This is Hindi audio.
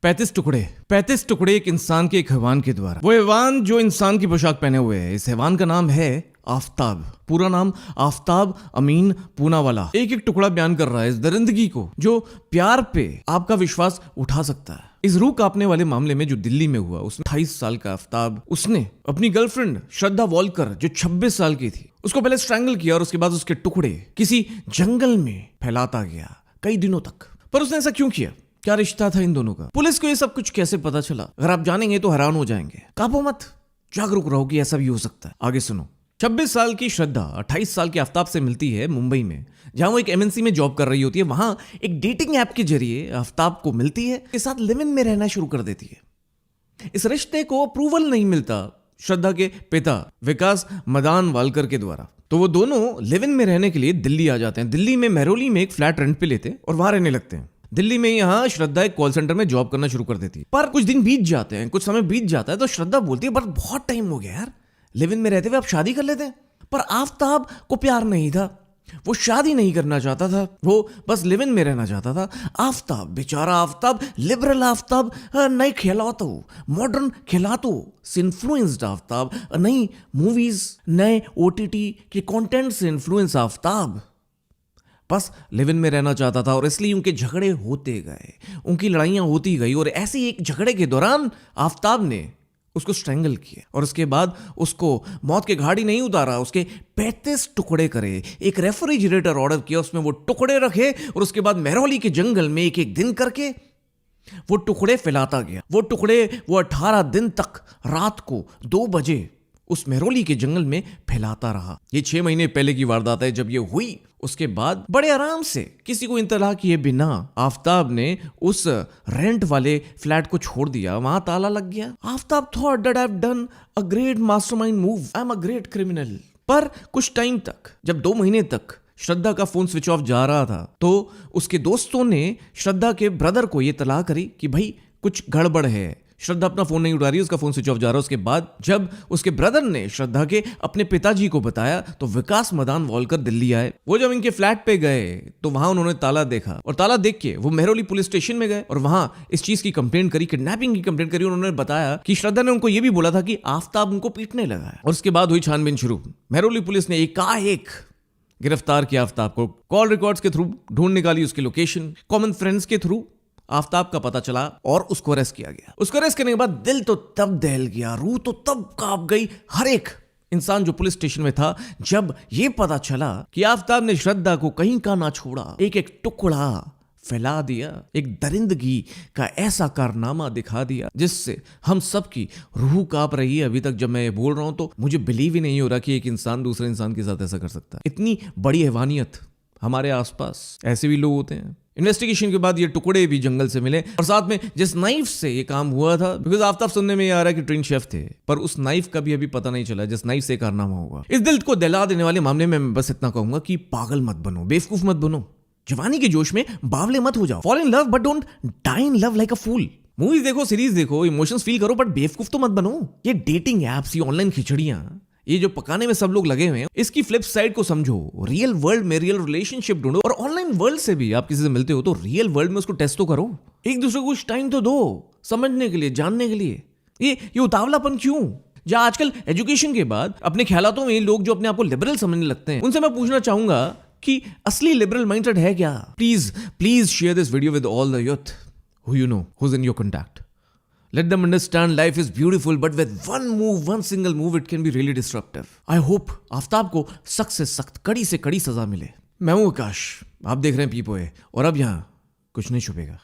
35 टुकड़े 35 टुकड़े एक इंसान के एक हैवान के द्वारा। वो हैवान जो इंसान की पोशाक पहने हुए है, इस हैवान का नाम है आफ्ताब। पूरा नाम आफ्ताब अमीन पूनावाला। एक एक टुकड़ा बयान कर रहा है इस दरिंदगी को जो प्यार पे आपका विश्वास उठा सकता है। इस रूह कांपने वाले मामले में जो दिल्ली में हुआ, उसमें 28 साल का आफ्ताब, उसने अपनी गर्लफ्रेंड श्रद्धा वॉलकर जो 26 साल की थी, उसको पहले स्ट्रैंगल किया और उसके बाद उसके टुकड़े किसी जंगल में फैलाता गया कई दिनों तक। पर उसने ऐसा क्यों किया? क्या रिश्ता था इन दोनों का? पुलिस को ये सब कुछ कैसे पता चला? अगर आप जानेंगे तो हैरान हो जाएंगे। काबू मत, जागरूक रहो कि ऐसा भी हो सकता है। आगे सुनो। 26 साल की श्रद्धा 28 साल के आफ्ताब से मिलती है मुंबई में, जहां वो एक एमएनसी में जॉब कर रही होती है। वहां एक डेटिंग ऐप के जरिए आफ्ताब को मिलती है, के साथ लिव इन में रहना शुरू कर देती है। इस रिश्ते को अप्रूवल नहीं मिलता श्रद्धा के पिता विकास मदान वालकर के द्वारा, तो वो दोनों लिव इन में रहने के लिए दिल्ली आ जाते हैं। दिल्ली में मेहरौली में एक फ्लैट रेंट पे लेते हैं और वहां रहने लगते हैं। दिल्ली में यहाँ श्रद्धा एक कॉल सेंटर में जॉब करना शुरू कर देती है। पर कुछ दिन बीत जाते हैं, कुछ समय बीत जाता है, तो श्रद्धा बोलती है, पर बहुत टाइम हो गया यार, लिव इन में रहते हुए आप शादी कर लेते हैं। पर आफ्ताब को प्यार नहीं था, वो शादी नहीं करना चाहता था, वो बस लिव इन में रहना चाहता था। आफ्ताब, बेचारा आफ्ताब, लिबरल आफ्ताब, नए खिलातो, मॉडर्न खिलातो से इन्फ्लुएंस्ड आफ्ताब, नई मूवीज, नए ओटीटी के कंटेंट से इन्फ्लुएंस आफ्ताब बस लिव इन में रहना चाहता था। और इसलिए उनके झगड़े होते गए, उनकी लड़ाइयां होती गई, और ऐसे ही एक झगड़े के दौरान आफ्ताब ने उसको स्ट्रैंगल किया और उसके बाद उसको मौत के घाट ही नहीं उतारा, उसके 35 टुकड़े करे, एक रेफ्रिजरेटर ऑर्डर किया, उसमें वो टुकड़े रखे और उसके बाद मेहरौली के जंगल में एक एक दिन करके वो टुकड़े फैलाता गया। वो टुकड़े वो 18 दिन तक रात को 2 बजे उस मेहरौली के जंगल में फैलाता रहा। ये 6 महीने पहले की वारदात है जब ये हुई। उसके बाद बड़े आराम से किसी को इंतला किए बिना आफ्ताब ने उस रेंट वाले फ्लैट को छोड़ दिया। वहां ताला लग गया। Aftab thought that I have done a great mastermind move, I am a great criminal. पर कुछ टाइम तक, जब 2 महीने तक श्रद्धा का फोन स्विच ऑफ जा रहा था, तो उसके दोस्तों ने श्रद्धा के ब्रदर को यह तलाह करी कि भाई कुछ गड़बड़ है, श्रद्धा अपना फोन नहीं उठा रही, उसका फोन स्विच ऑफ जा रहा है। उसके बाद जब उसके ब्रदर ने श्रद्धा के अपने पिताजी को बताया तो विकास मदान वॉलकर दिल्ली आए। वो जब इनके फ्लैट पे गए तो वहां उन्होंने ताला देखा और ताला देख के वो मेहरौली पुलिस स्टेशन में गए और वहां इस चीज की कंप्लेंट करी, किडनैपिंग की कंप्लेंट करी। उन्होंने बताया कि श्रद्धा ने उनको ये भी बोला था कि आफ्ताब उनको पीटने लगा है। और उसके बाद हुई छानबीन शुरू। मेहरौली पुलिस ने एकाएक गिरफ्तार किया आफ्ताब को। कॉल रिकॉर्ड्स के थ्रू ढूंढ निकाली उसकी लोकेशन, कॉमन फ्रेंड्स के थ्रू आफ्ताब का पता चला और उसको अरेस्ट किया गया। उसको अरेस्ट करने के बाद दिल तो तब दहल गया, रूह तो तब कांप गई हर एक इंसान जो पुलिस स्टेशन में था, जब यह पता चला कि आफ्ताब ने श्रद्धा को कहीं का ना छोड़ा, एक एक टुकड़ा फैला दिया, एक दरिंदगी का ऐसा कारनामा दिखा दिया जिससे हम सबकी रूह कांप रही है। अभी तक जब मैं ये बोल रहा हूं तो मुझे बिलीव ही नहीं हो रहा कि एक इंसान दूसरे इंसान के साथ ऐसा कर सकता है। इतनी बड़ी हैवानियत हमारे आसपास, ऐसे भी लोग होते हैं। इन्वेस्टिगेशन के बाद ये टुकड़े भी जंगल से मिले और साथ में जिस नाइफ से ये काम हुआ था, बिकॉज आफ्ताब सुनने में ये आ रहा है कि ट्रेन शेफ थे, पर उस नाइफ का भी अभी पता नहीं चला जिस नाइफ से कारनामा होगा। इस दिल को दहला देने वाले मामले में मैं बस इतना कहूंगा कि पागल मत बनो, बेवकूफ मत बनो, जवानी के जोश में बावले मत हो जाओ। Fall in love but don't die in love like a fool. Movies देखो, सीरीज देखो, इमोशंस फील करो, बट बेवकूफ तो मत बनो। ये डेटिंग एप्स, ये ऑनलाइन खिचड़ियां, ये जो पकाने में सब लोग लगे हुए हैं, इसकी फ्लिप साइड को समझो। रियल वर्ल्ड में रियल रिलेशनशिप ढूंढो, और ऑनलाइन वर्ल्ड से भी आप किसी से मिलते हो तो रियल वर्ल्ड में उसको टेस्ट तो करो। एक दूसरे को कुछ टाइम तो दो समझने के लिए, जानने के लिए। ये उतावलापन क्यों? जहां आजकल एजुकेशन के बाद अपने ख्यालातों में लोग जो अपने आप को लिबरल समझने लगते हैं, उनसे मैं पूछना चाहूंगा कि असली लिबरल माइंडसेट है क्या? Please share this video with all the youth who you know, who's in your contact. Let them understand life is beautiful, but with one move, one single move, it can be really disruptive. I hope Aftab को सख्त से सख्त, कड़ी से कड़ी सजा मिले। मैं हूं आकाश, आप देख रहे हैं पीपोए, और अब यहां कुछ नहीं छुपेगा।